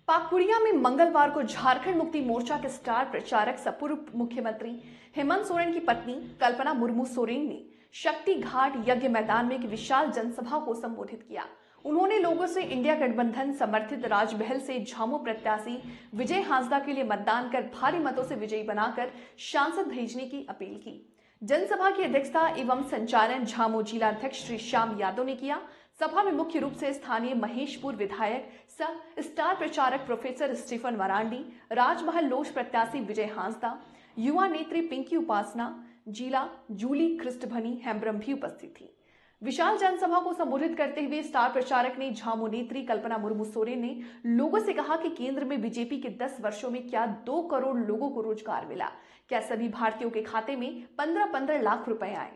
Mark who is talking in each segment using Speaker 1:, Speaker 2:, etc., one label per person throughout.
Speaker 1: पाकुड़िया में मंगलवार को झारखंड मुक्ति मोर्चा के स्टार प्रचारक सह पूर्व मुख्यमंत्री हेमंत सोरेन की पत्नी कल्पना मुर्मू सोरेन ने शक्ति घाट यज्ञ मैदान में एक विशाल जनसभा को संबोधित किया। उन्होंने लोगों से इंडिया गठबंधन समर्थित राजमहल से झामू प्रत्याशी विजय हांसदा के लिए मतदान कर भारी मतों से विजयी बनाकर सांसद भेजने की अपील की। जनसभा की अध्यक्षता एवं संचालन झामू जिला अध्यक्ष श्री श्याम यादव ने किया। सभा में मुख्य रूप से स्थानीय महेशपुर विधायक सह स्टार प्रचारक प्रोफेसर स्टीफन मरांडी, राजमहल लोज प्रत्याशी विजय हांसदा, युवा नेत्री पिंकी उपासना, जिला जूली क्रिस्टभनी हेम्ब्रम भी उपस्थित थी। विशाल जनसभा को संबोधित करते हुए स्टार प्रचारक ने झामू नेत्री कल्पना मुर्मू सोरेन ने लोगों से कहा कि केंद्र में बीजेपी के 10 वर्षों में क्या 2 करोड़ लोगों को रोजगार मिला, क्या सभी भारतीयों के खाते में 15-15 लाख रुपए आए।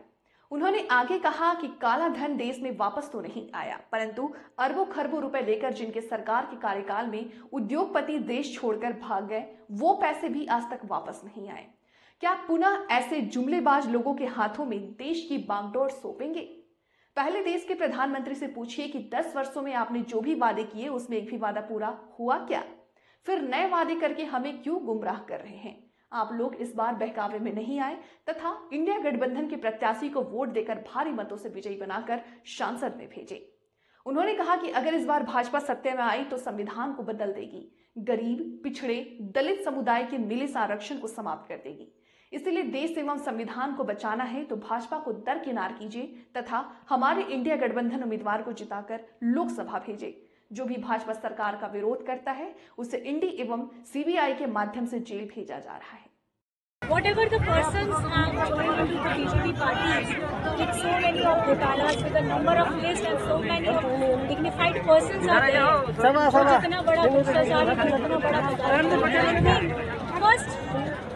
Speaker 1: उन्होंने आगे कहा कि काला धन देश में वापस तो नहीं आया, परंतु अरबों खरबों रुपए लेकर जिनके सरकार के कार्यकाल में उद्योगपति देश छोड़कर भाग गए, वो पैसे भी आज तक वापस नहीं आए। क्या पुनः ऐसे जुमलेबाज लोगों के हाथों में देश की बागडोर सौंपेंगे? पहले देश के प्रधानमंत्री से पूछिए कि 10 वर्षों में आपने जो भी वादे किए उसमें एक भी वादा पूरा हुआ क्या? फिर नए वादे करके हमें क्यों गुमराह कर रहे हैं? आप लोग इस बार बहकावे में नहीं आए तथा इंडिया गठबंधन के प्रत्याशी को वोट देकर भारी मतों से विजयी बनाकर सांसद में भेजे। उन्होंने कहा कि अगर इस बार भाजपा सत्ता में आई तो संविधान को बदल देगी, गरीब, पिछड़े, दलित समुदाय के मिले आरक्षण को समाप्त कर देगी। इसलिए देश एवं संविधान को बचाना है तो भाजपा को दरकिनार कीजिए तथा हमारे इंडिया गठबंधन उम्मीदवार को जिताकर लोकसभा भेजे। जो भी भाजपा सरकार का विरोध करता है उसे इंडी एवं सीबीआई के माध्यम से जेल भेजा जा रहा है।
Speaker 2: Whatever the persons have joined into the BJP parties, with so many of ghotalas, with a number of lists and so many of dignified persons are there. जितना बड़ा भ्रष्टाचार है, उतना बड़ा भ्रष्टाचार। First,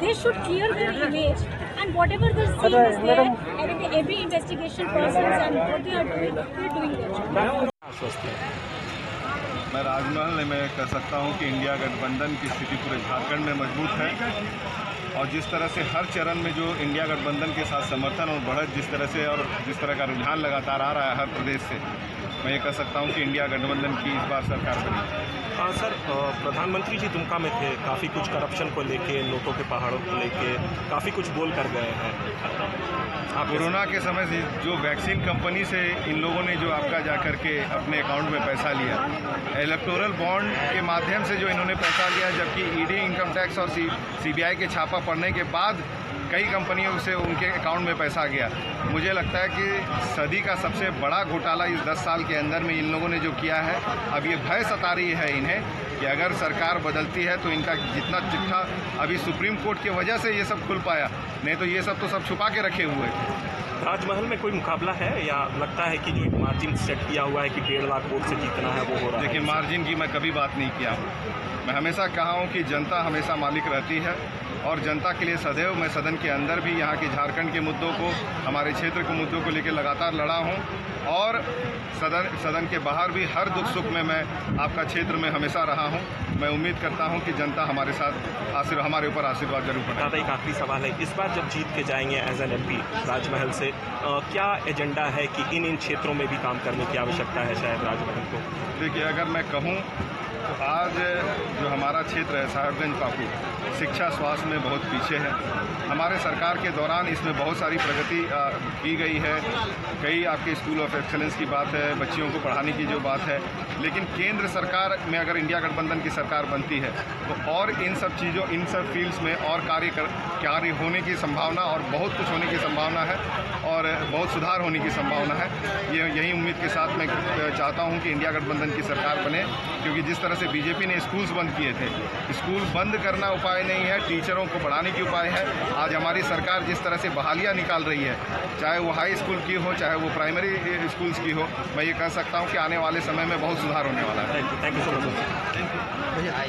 Speaker 2: they should clear their image, and whatever the scene is there, and every investigation process and what they are doing their job.
Speaker 3: मैं राजमहल में कह सकता हूं कि इंडिया गठबंधन की स्थिति पूरे झारखंड में मजबूत है और जिस तरह से हर चरण में जो इंडिया गठबंधन के साथ समर्थन और बढ़त जिस तरह का रुझान लगातार आ रहा है हर प्रदेश से, मैं ये कह सकता हूं कि इंडिया गठबंधन की इस बार सरकार बनी।
Speaker 4: सर, प्रधानमंत्री जी दुमका में थे, काफ़ी कुछ करप्शन को लेके, नोटों के पहाड़ों को लेके काफ़ी कुछ बोल कर गए हैं।
Speaker 3: कोरोना के समय से जो वैक्सीन कंपनी से इन लोगों ने जो आपका जाकर के अपने अकाउंट में पैसा लिया, इलेक्टोरल बॉन्ड के माध्यम से जो इन्होंने पैसा लिया, जबकि ईडी, इनकम टैक्स और सीबीआई के छापा पड़ने के बाद कई कंपनियों से उनके अकाउंट में पैसा गया। मुझे लगता है कि सदी का सबसे बड़ा घोटाला इस 10 साल के अंदर में इन लोगों ने जो किया है। अब ये भय सता रही है इन्हें कि अगर सरकार बदलती है तो इनका जितना चिट्ठा अभी सुप्रीम कोर्ट की वजह से ये सब खुल पाया, नहीं तो ये सब तो सब छुपा के रखे हुए थे।
Speaker 4: राजमहल में कोई मुकाबला है या लगता है कि जो मार्जिन सेट किया हुआ है कि 1.5 लाख वोट से जीतना है वो हो रहा है?
Speaker 3: लेकिन मार्जिन की मैं कभी बात नहीं किया हूँ। मैं हमेशा कहा हूँ कि जनता हमेशा मालिक रहती है और जनता के लिए सदैव मैं सदन के अंदर भी यहाँ के झारखंड के मुद्दों को, हमारे क्षेत्र के मुद्दों को लेकर लगातार लड़ा हूँ और सदन के बाहर भी हर दुख सुख में मैं आपका क्षेत्र में हमेशा रहा हूँ। मैं उम्मीद करता हूँ कि जनता हमारे साथ हमारे ऊपर आशीर्वाद जरूर करें।
Speaker 4: दादा, एक आखिरी सवाल है, इस बार जब जीत के जाएंगे एज एन एमपी राजमहल से, क्या एजेंडा है कि इन क्षेत्रों में भी काम करने की आवश्यकता है शायद राजमहल को?
Speaker 3: देखिए, अगर मैं कहूँ तो आज जो हमारा क्षेत्र है साहेबगंज पाकुड़, शिक्षा स्वास्थ्य में बहुत पीछे है। हमारे सरकार के दौरान इसमें बहुत सारी प्रगति की गई है। कई आपके स्कूल ऑफ एक्सेलेंस की बात है, बच्चियों को पढ़ाने की जो बात है, लेकिन केंद्र सरकार में अगर इंडिया गठबंधन की सरकार बनती है तो और इन सब फील्ड्स में और कार्य होने की संभावना और बहुत कुछ होने की संभावना है और बहुत सुधार होने की संभावना है। यही उम्मीद के साथ मैं चाहता हूँ कि इंडिया गठबंधन की सरकार बने, क्योंकि जिस तरह से बीजेपी ने स्कूल्स बंद किए थे, स्कूल बंद करना उपाय नहीं है, टीचरों को बढ़ाने की उपाय है। आज हमारी सरकार जिस तरह से बहालियाँ निकाल रही है, चाहे वो हाई स्कूल की हो, चाहे वो प्राइमरी स्कूल्स की हो, मैं ये कह सकता हूँ कि आने वाले समय में बहुत सुधार होने वाला है।
Speaker 4: Thank you so much.